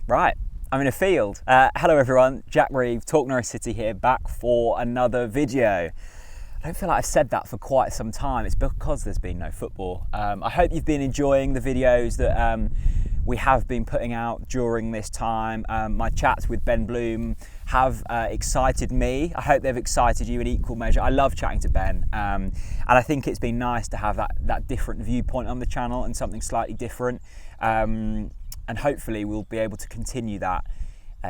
Right, I'm in a field. Hello everyone, Jack Reeve, TalkNorwichCity here, back for another video. I don't feel like I've said that for quite some time. It's because there's been no football. I hope you've been enjoying the videos that we have been putting out during this time. My chats with Ben Bloom have excited me. I hope they've excited you in equal measure. I love chatting to Ben, and I think it's been nice to have that different viewpoint on the channel and something slightly different. And hopefully we'll be able to continue that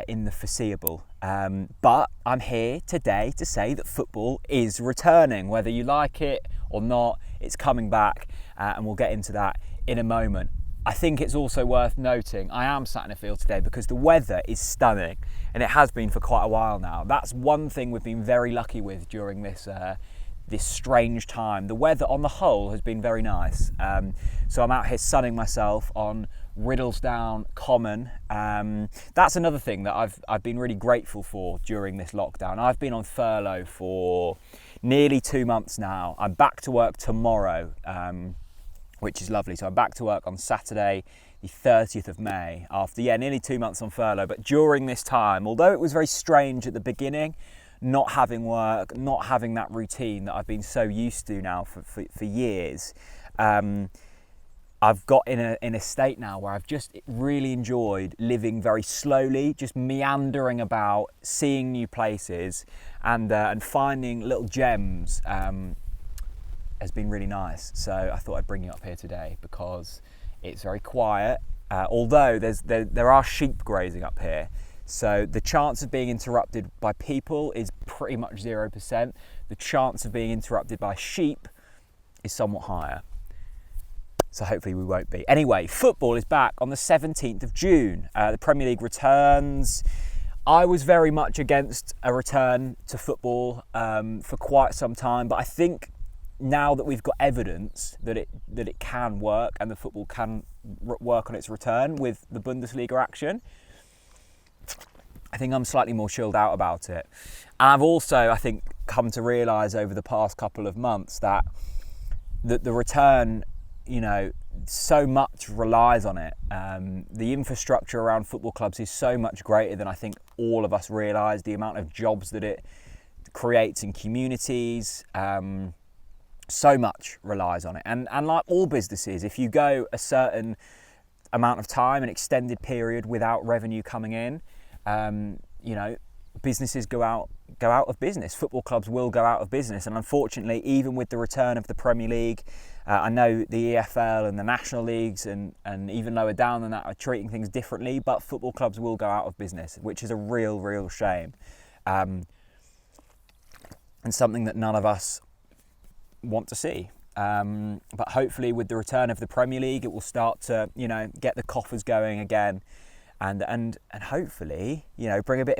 in the foreseeable. But I'm here today to say that football is returning. Whether you like it or not, it's coming back, and we'll get into that in a moment. I think it's also worth noting, I am sat in a field today because the weather is stunning, and it has been for quite a while now. That's one thing we've been very lucky with during this strange time. The weather on the whole has been very nice. So I'm out here sunning myself on Riddlesdown Common. That's another thing that I've been really grateful for during this lockdown. I've been on furlough for nearly 2 months now. I'm back to work tomorrow, which is lovely. So I'm back to work on Saturday, the 30th of May, after nearly 2 months on furlough. But during this time, although it was very strange at the beginning, not having work, not having that routine that I've been so used to now for years, I've got in a state now where I've just really enjoyed living very slowly, just meandering about, seeing new places, and finding little gems has been really nice. So I thought I'd bring you up here today because it's very quiet, although there are sheep grazing up here. So the chance of being interrupted by people is pretty much 0%. The chance of being interrupted by sheep is somewhat higher. So hopefully we won't be. Anyway, football is back on the 17th of June. The Premier League returns. I was very much against a return to football for quite some time, but I think now that we've got evidence that it can work and the football can work on its return with the Bundesliga action, I think I'm slightly more chilled out about it. And I've also, I think, come to realise over the past couple of months that the return, so much relies on it. The infrastructure around football clubs is so much greater than I think all of us realise. The amount of jobs that it creates in communities, so much relies on it. And like all businesses, if you go a certain amount of time, an extended period without revenue coming in, businesses go out of business. Football clubs will go out of business, and unfortunately, even with the return of the Premier League, I know the EFL and the national leagues and even lower down than that are treating things differently, but football clubs will go out of business, which is a real shame, and something that none of us want to see. But hopefully, with the return of the Premier League, it will start to get the coffers going again. And hopefully, bring a bit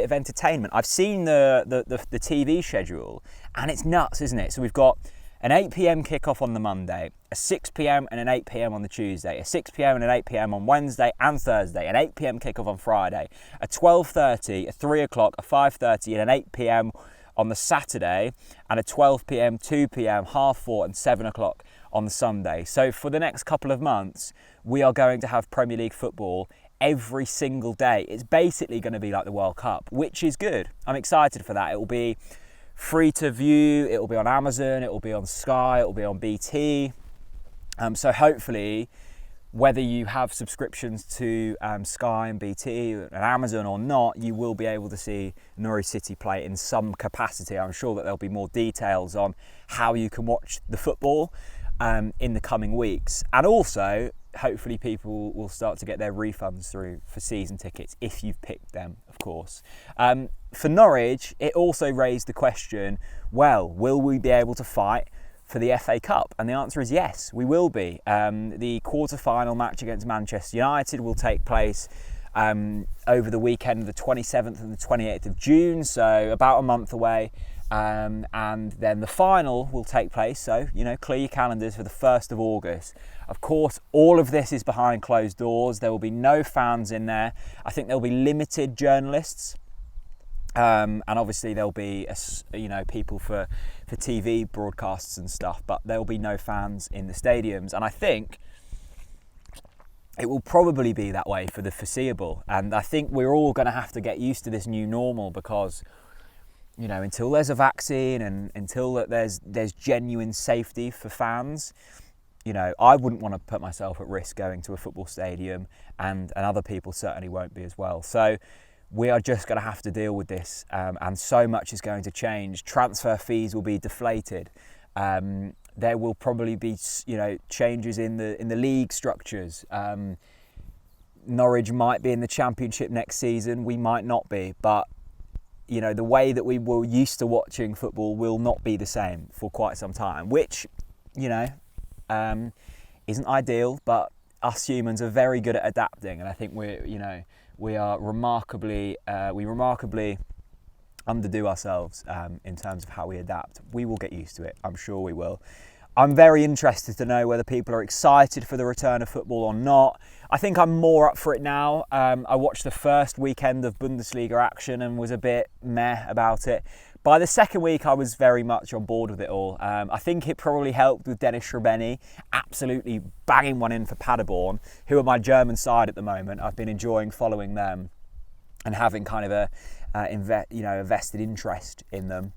of entertainment. I've seen the TV schedule, and it's nuts, isn't it? So we've got an 8 p.m. kickoff on the Monday, a 6 p.m. and an 8 p.m. on the Tuesday, a 6 p.m. and an 8 p.m. on Wednesday and Thursday, an 8 p.m. kickoff on Friday, a 12:30, a 3 o'clock, a 5:30, and an 8 p.m. on the Saturday, and a 12 p.m., 2 p.m., 4:30, and 7 o'clock on the Sunday. So for the next couple of months, we are going to have Premier League football every single day. It's basically going to be like the World Cup, which is good. I'm excited for that. It will be free to view, it will be on Amazon, it will be on Sky, it will be on BT. So hopefully, whether you have subscriptions to Sky and BT and Amazon or not, you will be able to see Norwich City play in some capacity. I'm sure that there'll be more details on how you can watch the football in the coming weeks. And also, hopefully people will start to get their refunds through for season tickets, if you've picked them, of course. For Norwich, it also raised the question, well, will we be able to fight for the FA Cup? And the answer is yes, we will be. The quarter-final match against Manchester United will take place over the weekend of the 27th and the 28th of June, so about a month away. And then the final will take place, so clear your calendars for the 1st of August. Of course, all of this is behind closed doors. There will be no fans in there. I think there will be limited journalists, and obviously there'll be people for TV broadcasts and stuff, but there will be no fans in the stadiums. And I think it will probably be that way for the foreseeable. And I think we're all going to have to get used to this new normal because, you know, until there's a vaccine and until that there's genuine safety for fans, you know, I wouldn't want to put myself at risk going to a football stadium, and other people certainly won't be as well. So we are just going to have to deal with this, and so much is going to change. Transfer fees will be deflated. There will probably be, you know, changes in the league structures. Norwich might be in the Championship next season. We might not be, but you know, the way that we were used to watching football will not be the same for quite some time, which, you know, isn't ideal. But us humans are very good at adapting, and I think we are remarkably underdo ourselves in terms of how we adapt. We will get used to it. I'm sure we will. I'm very interested to know whether people are excited for the return of football or not. I think I'm more up for it now. I watched the first weekend of Bundesliga action and was a bit meh about it. By the second week, I was very much on board with it all. I think it probably helped with Dennis Schrebeni absolutely banging one in for Paderborn, who are my German side at the moment. I've been enjoying following them and having kind of a vested interest in them.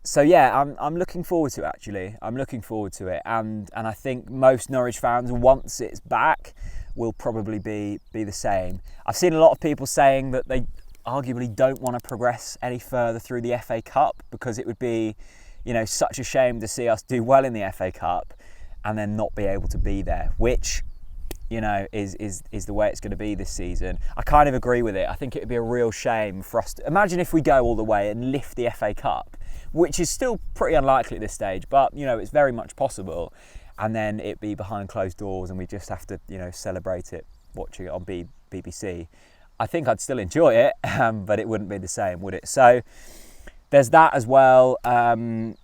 So yeah, I'm looking forward to it, actually. I'm looking forward to it, and I think most Norwich fans, once it's back, will probably be the same. I've seen a lot of people saying that they arguably don't want to progress any further through the FA Cup because it would be, you know, such a shame to see us do well in the FA Cup and then not be able to be there, which, you know, is the way it's going to be this season. I kind of agree with it. I think it would be a real shame for us to imagine if we go all the way and lift the FA Cup, which is still pretty unlikely at this stage, but, you know, it's very much possible. And then it be behind closed doors and we just have to, you know, celebrate it, watching it on BBC. I think I'd still enjoy it, but it wouldn't be the same, would it? So there's that as well. I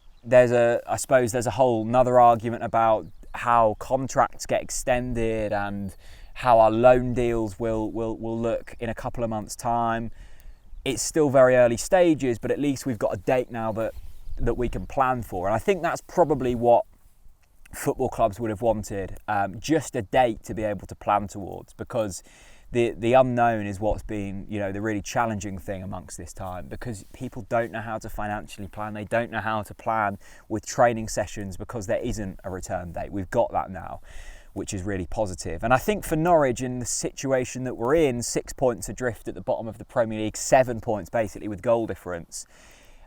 suppose there's a whole another argument about how contracts get extended and how our loan deals will look in a couple of months' time. It's still very early stages, but at least we've got a date now that we can plan for. And I think that's probably what football clubs would have wanted, just a date to be able to plan towards, because the unknown is what's been, you know, the really challenging thing amongst this time, because people don't know how to financially plan. They don't know how to plan with training sessions because there isn't a return date. We've got that now, which is really positive. And I think for Norwich, in the situation that we're in, 6 points adrift at the bottom of the Premier League, 7 points basically with goal difference,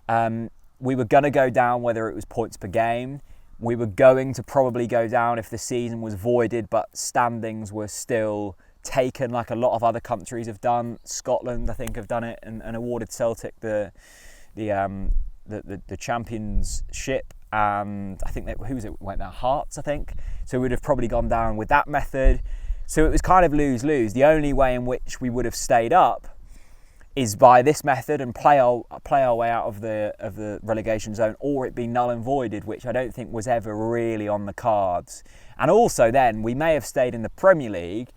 we were going to go down whether it was points per game. We were going to probably go down if the season was voided, but standings were still taken, like a lot of other countries have done. Scotland, I think, have done it and awarded Celtic the championship. And I think that, who was it went down? Hearts, I think. So we'd have probably gone down with that method. So it was kind of lose-lose. The only way in which we would have stayed up is by this method and play our way out of the relegation zone, or it be null and voided, which I don't think was ever really on the cards. And also then we may have stayed in the Premier League,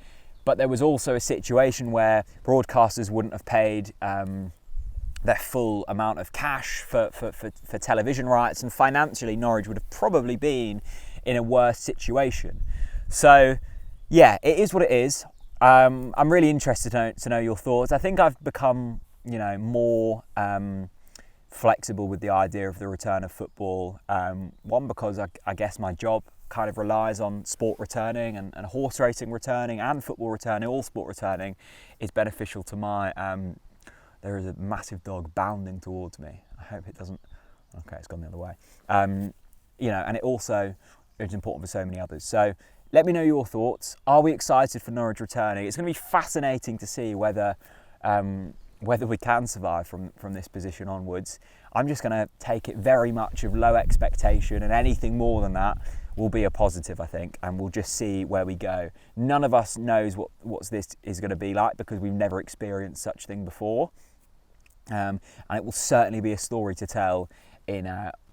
but there was also a situation where broadcasters wouldn't have paid their full amount of cash for television rights, and financially Norwich would have probably been in a worse situation. So yeah, it is what it is. I'm really interested to know your thoughts. I think I've become, you know, more flexible with the idea of the return of football. One, because I guess my job kind of relies on sport returning and horse racing returning and football returning, all sport returning is beneficial to my... There is a massive dog bounding towards me. I hope it doesn't... Okay, it's gone the other way. You know, and it also is important for so many others. So let me know your thoughts. Are we excited for Norwich returning? It's going to be fascinating to see whether we can survive from this position onwards. I'm just going to take it very much of low expectation, and anything more than that will be a positive, I think, and we'll just see where we go. None of us knows what this is going to be like because we've never experienced such thing before, and it will certainly be a story to tell in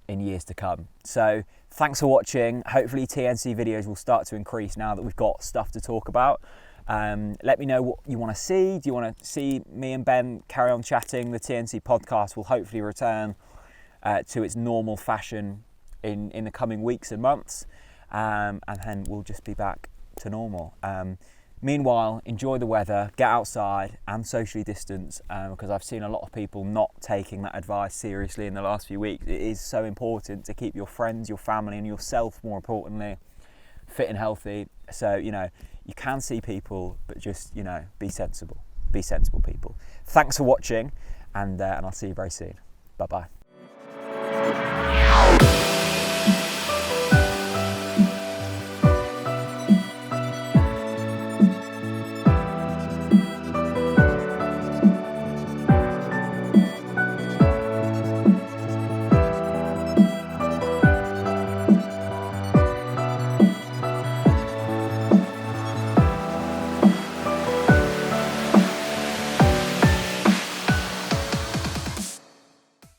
years to come. So thanks for watching. Hopefully TNC videos will start to increase now that we've got stuff to talk about. Let me know what you want to see. Do you want to see me and Ben carry on chatting? The TNC podcast will hopefully return to its normal fashion in the coming weeks and months, and then we'll just be back to normal. Meanwhile, enjoy the weather, get outside and socially distance, because I've seen a lot of people not taking that advice seriously in the last few weeks. It is so important to keep your friends, your family and yourself, more importantly, fit and healthy. So, you can see people, but just, be sensible. Be sensible people. Thanks for watching, and I'll see you very soon. Bye-bye.